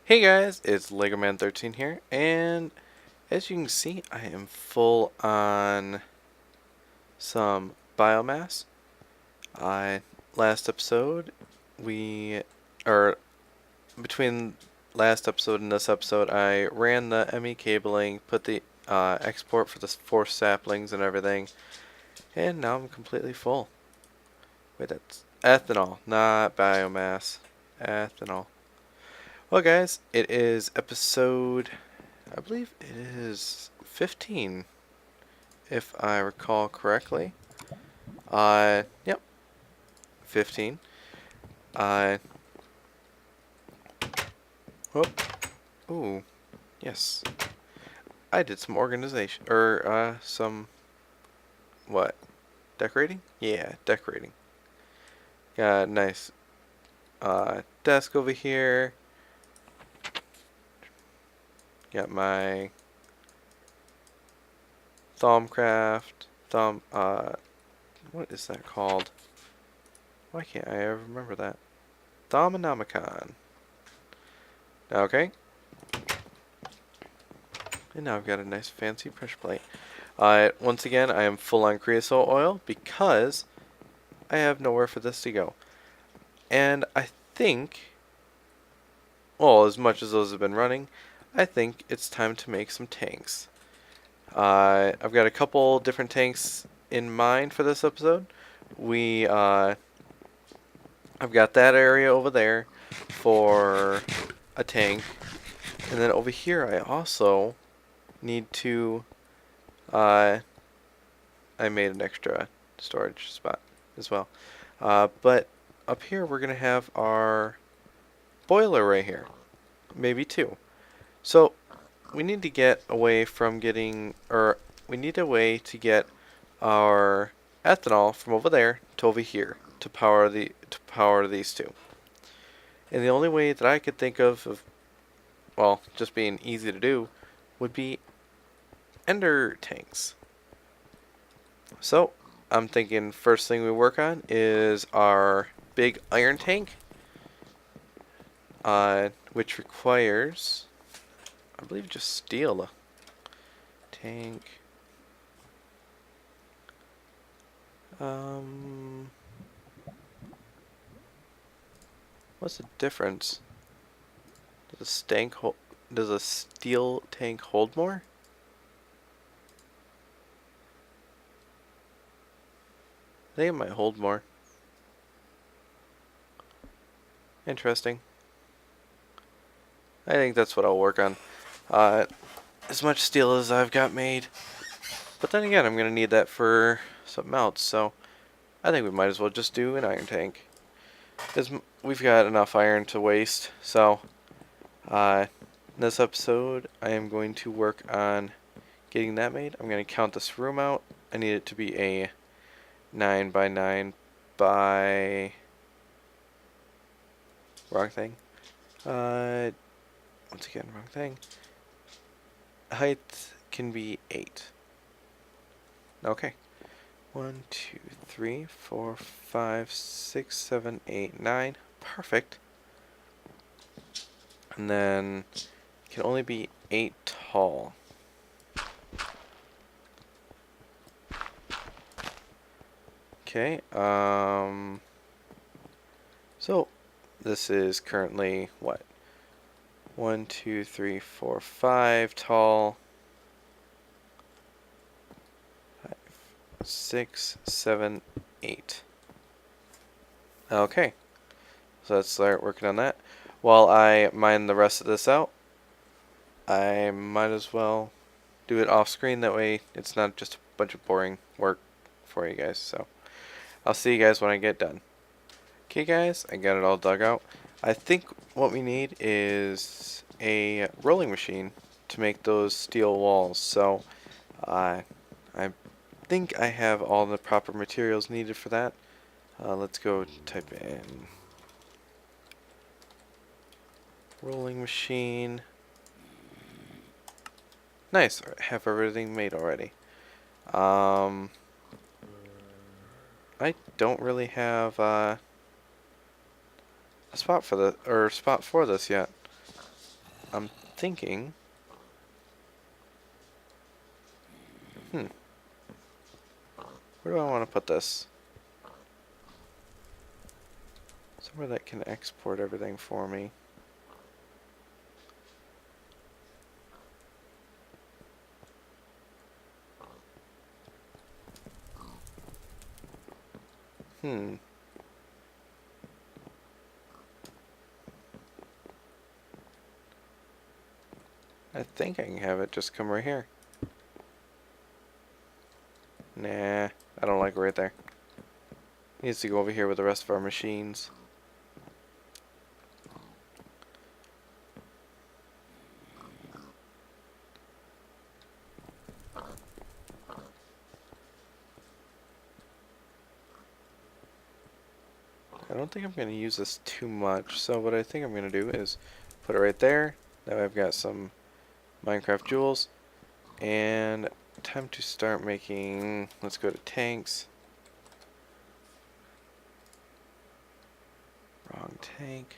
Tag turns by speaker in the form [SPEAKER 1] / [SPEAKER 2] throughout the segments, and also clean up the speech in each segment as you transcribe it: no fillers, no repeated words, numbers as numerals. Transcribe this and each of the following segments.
[SPEAKER 1] Hey guys, it's LegoMan13 here, and as you can see, I am full on some biomass. I last episode, we, or between last episode and this episode, I ran the ME cabling, put the export for the forced saplings and everything, and now I'm completely full. Wait, that's ethanol, not biomass. Ethanol. Well, guys, it is episode, I believe it is 15, if I recall correctly. Yep, 15. Uh, whoop. Ooh, yes. I did some organization, or, what? Decorating? Yeah, decorating. Got a nice, desk over here. Got my what is that called? Why can't I ever remember that? Thaumonomicon. Okay. And now I've got a nice fancy pressure plate. Once again, I am full on creosote oil because I have nowhere for this to go. And I think, well, as much as those have been running, I think it's time to make some tanks. I've got a couple different tanks in mind for this episode. I've got that area over there for a tank. And then over here, I also need to, I made an extra storage spot as well. But up here, we're going to have our boiler right here. Maybe two. So we need to get away from we need a way to get our ethanol from over there to over here to power these two. And the only way that I could think of well, just being easy to do, would be ender tanks. So I'm thinking first thing we work on is our big iron tank, which requires, I believe, just steel. Tank. What's the difference? Does a steel tank hold more? I think it might hold more. Interesting. I think that's what I'll work on. As much steel as I've got made. But then again, I'm going to need that for something else, so I think we might as well just do an iron tank. Because we've got enough iron to waste, so in this episode, I am going to work on getting that made. I'm going to count this room out. I need it to be a 9 by 9 by... Wrong thing. Once again, wrong thing. Height can be 8. Okay. 1, 2, 3, 4, 5, 6, 7, 8, 9. Perfect. And then it can only be 8 tall. Okay. So this is currently what? 1, 2, 3, 4, 5 tall. 5, 6, 7, 8. Okay. So let's start working on that. While I mine the rest of this out, I might as well do it off screen. That way it's not just a bunch of boring work for you guys. So I'll see you guys when I get done. Okay guys, I got it all dug out. I think what we need is a rolling machine to make those steel walls. So I think I have all the proper materials needed for that. Let's go type in rolling machine. Nice, I have everything made already. I don't really have a spot for this yet. I'm thinking... where do I want to put this? Somewhere that can export everything for me. I think I can have it just come right here. Nah, I don't like it right there. It needs to go over here with the rest of our machines. I don't think I'm going to use this too much, so what I think I'm going to do is put it right there. That way I've got some Minecraft jewels. And time to start making... let's go to tanks. Wrong tank.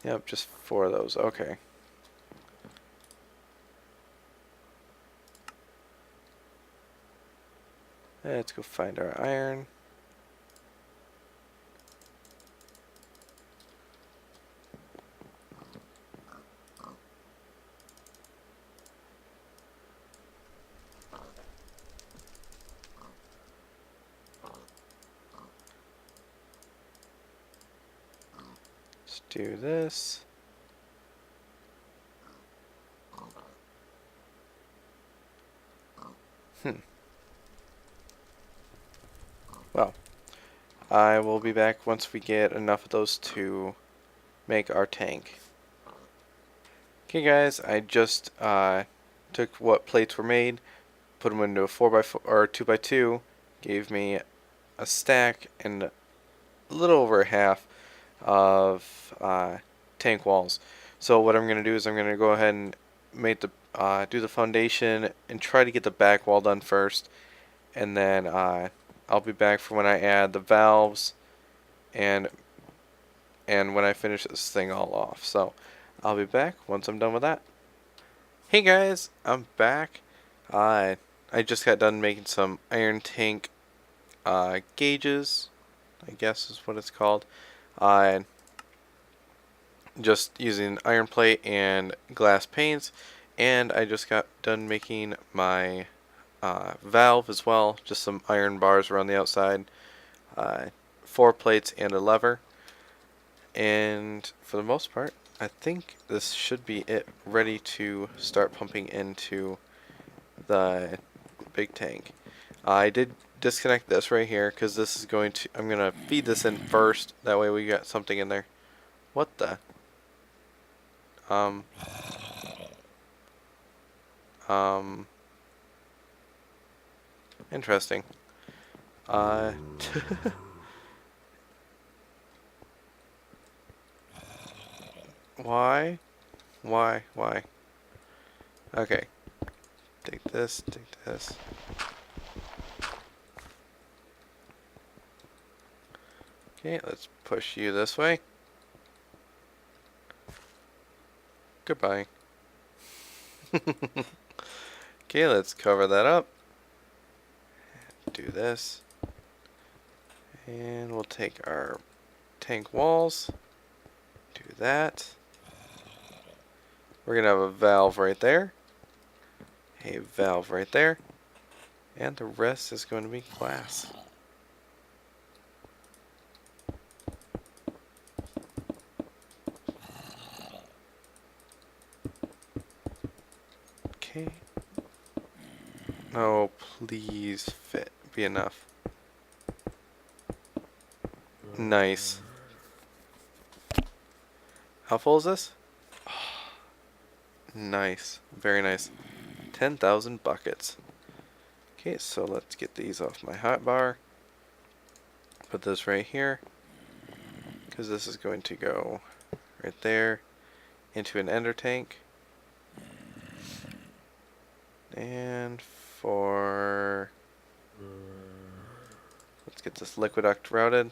[SPEAKER 1] Yep, just 4 of those. Okay. Let's go find our iron. Let's do this. Well, I will be back once we get enough of those to make our tank. Okay guys, I just took what plates were made, put them into a 4x4 or 2x2, gave me a stack and a little over half of tank walls. So what I'm going to do is I'm going to go ahead and make the do the foundation and try to get the back wall done first, and then I'll be back for when I add the valves and when I finish this thing all off. So I'll be back once I'm done with that. Hey guys, I'm back. I just got done making some iron tank gauges, I guess is what it's called. Just using iron plate and glass panes, and I just got done making my valve as well, just some iron bars around the outside, 4 plates and a lever, and for the most part I think this should be it, ready to start pumping into the big tank. I did disconnect this right here because this is going to, I'm gonna feed this in first, that way we got something in there. What the um interesting. Why? Why? Okay. Take this, take this. Okay, let's push you this way. Goodbye. Okay, let's cover that up. Do this. And we'll take our tank walls. Do that. We're going to have a valve right there. A valve right there. And the rest is going to be glass. Okay. Oh, please fit. Be enough. Nice. How full is this? Nice. Very nice. 10,000 buckets. Okay, so let's get these off my hotbar. Put this right here, because this is going to go right there into an ender tank. And for get this liquiduct routed.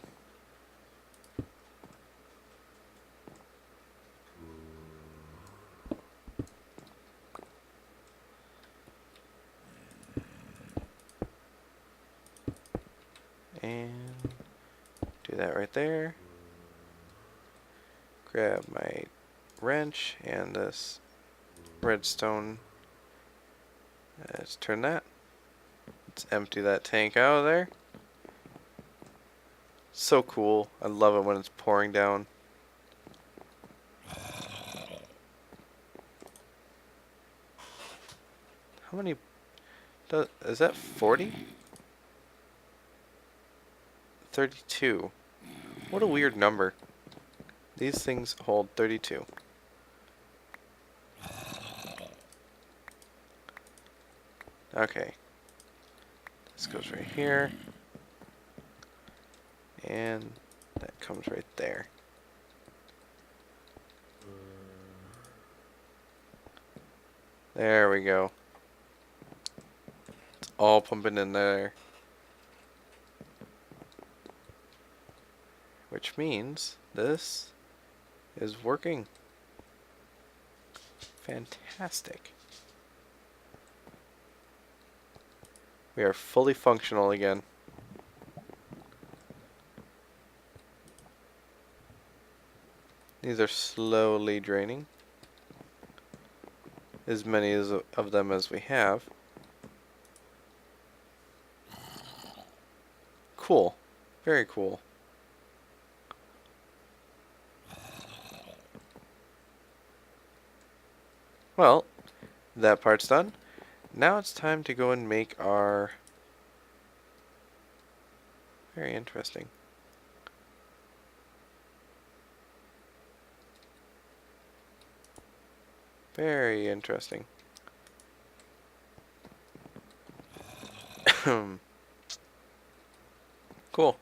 [SPEAKER 1] And do that right there. Grab my wrench and this redstone. Let's turn that. Let's empty that tank out of there. So cool. I love it when it's pouring down. How many? Is that 40? 32. What a weird number. These things hold 32. Okay. This goes right here. And that comes right there. There we go. It's all pumping in there. Which means this is working. Fantastic. We are fully functional again. These are slowly draining. As many of them as we have. Cool. Very cool. Well, that part's done. Now it's time to go and make our... Very interesting. Very interesting. Cool.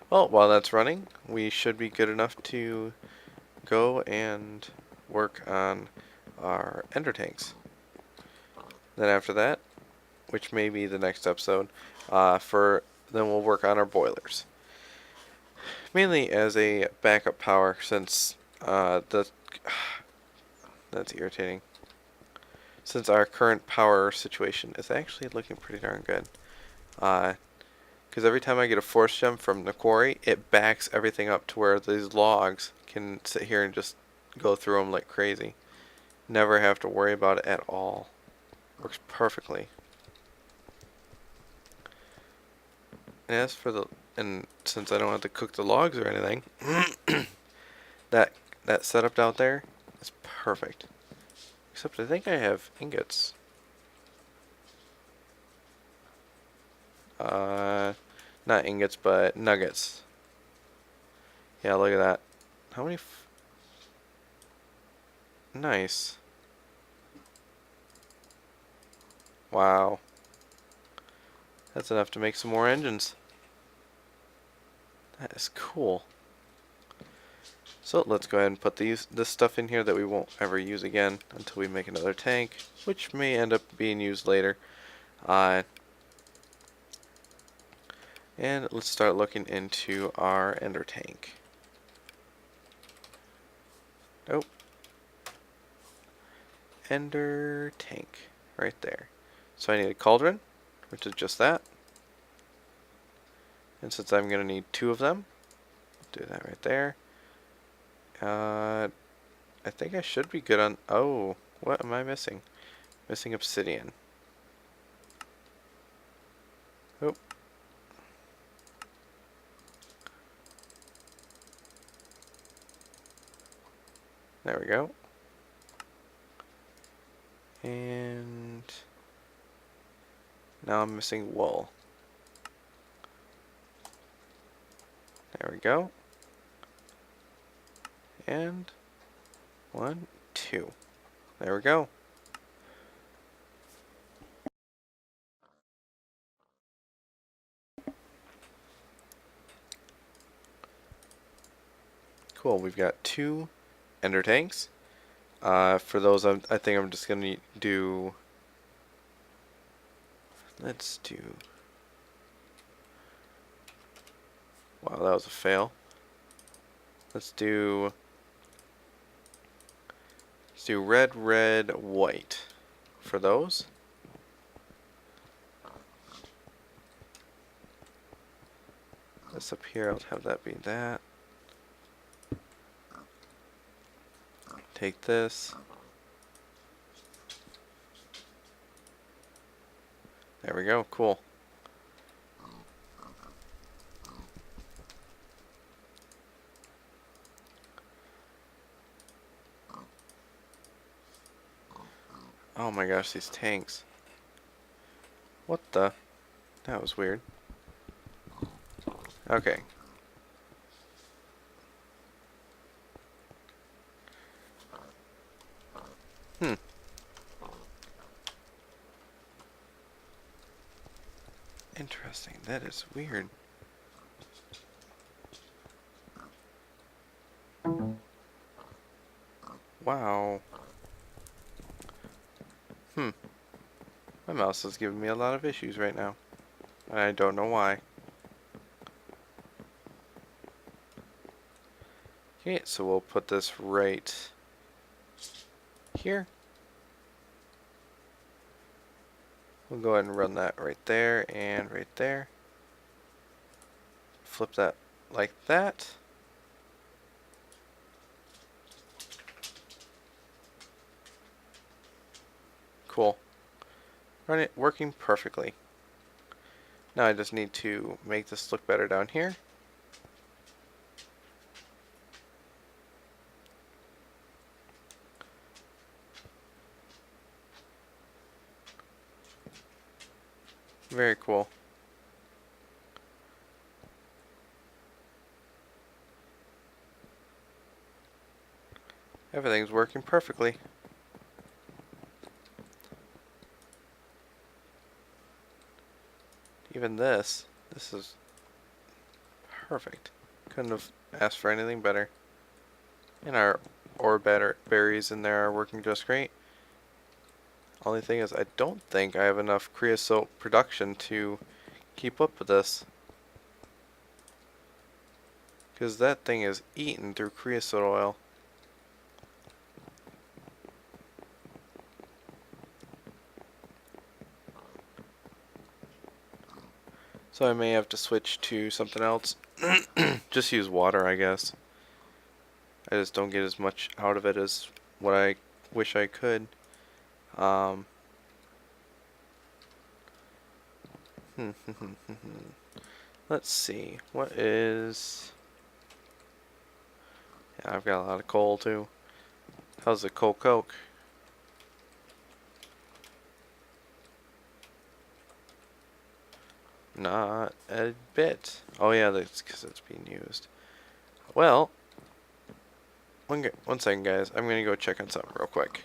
[SPEAKER 1] Well, while that's running, we should be good enough to go and work on our ender tanks. Then after that, which may be the next episode, then we'll work on our boilers. Mainly as a backup power, since that's irritating. Since our current power situation is actually looking pretty darn good. Because every time I get a force gem from the quarry, it backs everything up to where these logs can sit here and just go through them like crazy. Never have to worry about it at all. Works perfectly. And as for and since I don't have to cook the logs or anything, that setup down there is perfect. Except I think I have ingots. Not ingots, but nuggets. Yeah, look at that. How many? Nice. Wow. That's enough to make some more engines. That is cool. So let's go ahead and put this stuff in here that we won't ever use again until we make another tank, which may end up being used later. And let's start looking into our ender tank. Oh. Ender tank. Right there. So I need a cauldron, which is just that. And since I'm going to need 2 of them, do that right there. I think I should be good on... Oh, what am I missing? Missing obsidian. Oh. There we go. And now I'm missing wool. There we go. And 1, 2. There we go. Cool, we've got 2 ender tanks. For those, I think I'm just going to do... Let's do... Wow, that was a fail. Let's do red, red, white for those. This up here, I'll have that be that. Take this. There we go, cool. Oh my gosh, these tanks. What the? That was weird. Okay. Hmm. Interesting. That is weird. Wow. Hmm. My mouse is giving me a lot of issues right now. I don't know why. Okay, so we'll put this right here. We'll go ahead and run that right there and right there. Flip that like that. Cool. Run it working perfectly. Now I just need to make this look better down here. Very cool. Everything's working perfectly. Even this is perfect. Couldn't have asked for anything better. And our ore berries in there are working just great. Only thing is, I don't think I have enough creosote production to keep up with this. Because that thing is eaten through creosote oil. So I may have to switch to something else. Just use water, I guess. I just don't get as much out of it as what I wish I could. Let's see. What is... Yeah, I've got a lot of coal too. How's the coal coke? Not a bit. Oh yeah, that's because it's being used. Well, one second guys. I'm gonna go check on something real quick.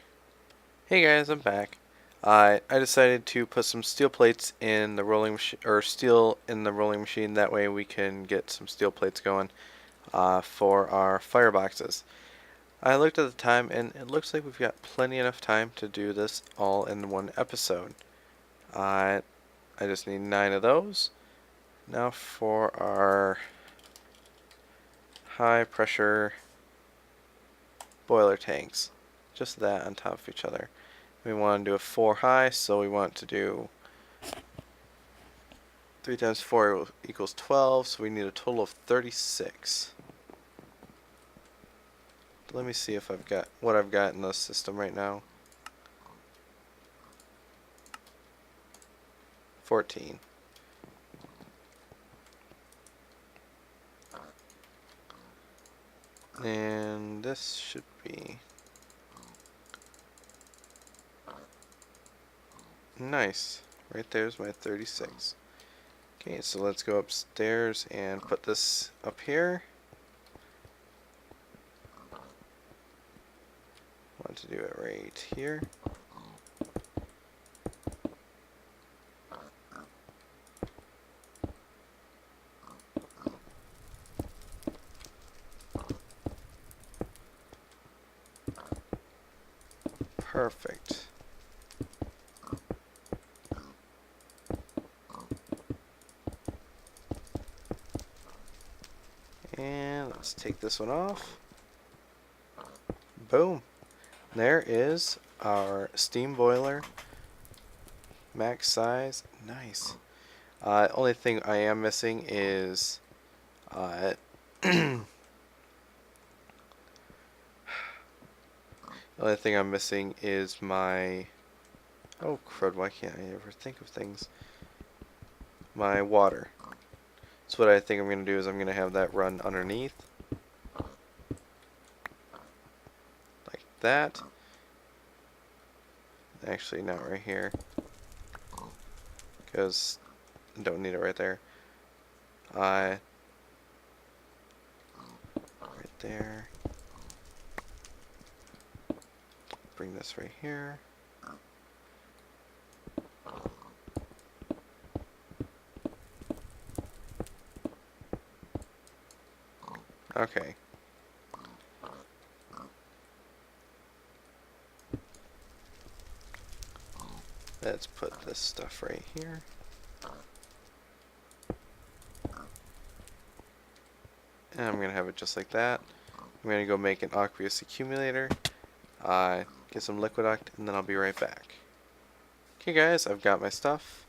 [SPEAKER 1] Hey guys, I'm back. I decided to put some steel plates in the rolling machine, or steel in the rolling machine. That way we can get some steel plates going for our fireboxes. I looked at the time, and it looks like we've got plenty enough time to do this all in one episode. I just need 9 of those. Now for our high pressure boiler tanks. Just that on top of each other. We want to do a 4 high, so we want to do 3 times 4 equals 12, so we need a total of 36. Let me see if I've got what I've got in the system right now. 14. And this should be nice. Right there's my 36. Okay, so let's go upstairs and put this up here. Want to do it right here. Perfect. And let's take this one off. Boom. There is our steam boiler. Max size. Nice. Only thing I am missing is the only thing I'm missing is my, oh crud, why can't I ever think of things? My water. So what I think I'm going to do is I'm going to have that run underneath. Like that. Actually, not right here. Because I don't need it right there. Right there. Bring this right here. Okay. Let's put this stuff right here. And I'm going to have it just like that. I'm going to go make an aqueous accumulator. Get some liquiduct, and then I'll be right back. Okay guys, I've got my stuff.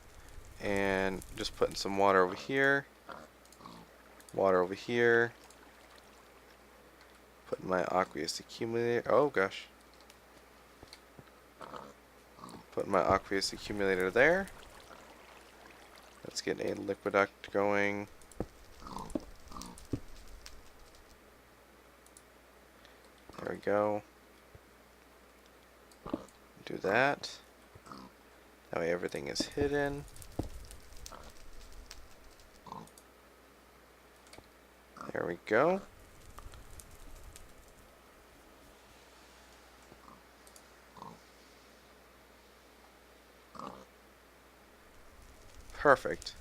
[SPEAKER 1] And just putting some water over here. Water over here. Putting my aqueous accumulator. Oh gosh. Putting my aqueous accumulator there. Let's get a liquiduct going. There we go. Do that. That way everything is hidden. There we go. Perfect.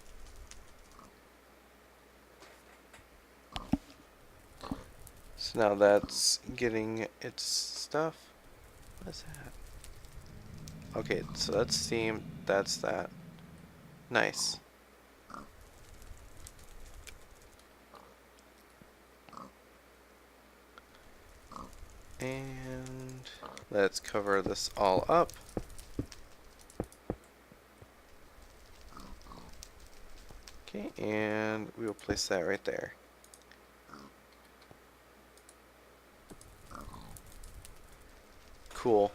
[SPEAKER 1] So now that's getting its stuff. What's that? Okay, so that's steam. That's that. Nice. And let's cover this all up. Okay, and we will place that right there. Cool.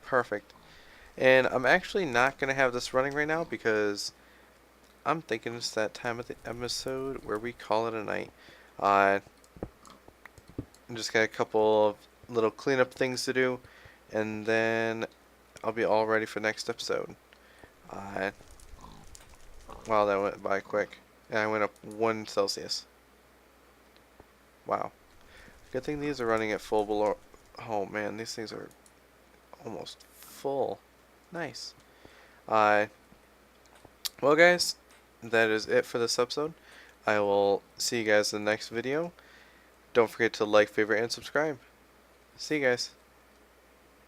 [SPEAKER 1] Perfect. And I'm actually not going to have this running right now because I'm thinking it's that time of the episode where we call it a night. I just got a couple of little cleanup things to do, and then I'll be all ready for next episode. Wow, that went by quick. And I went up 1 Celsius. Wow. Good thing these are running at full below. Oh man, these things are almost full. Nice. Well guys, that is it for this episode. I will see you guys in the next video. Don't forget to like, favorite, and subscribe. See you guys.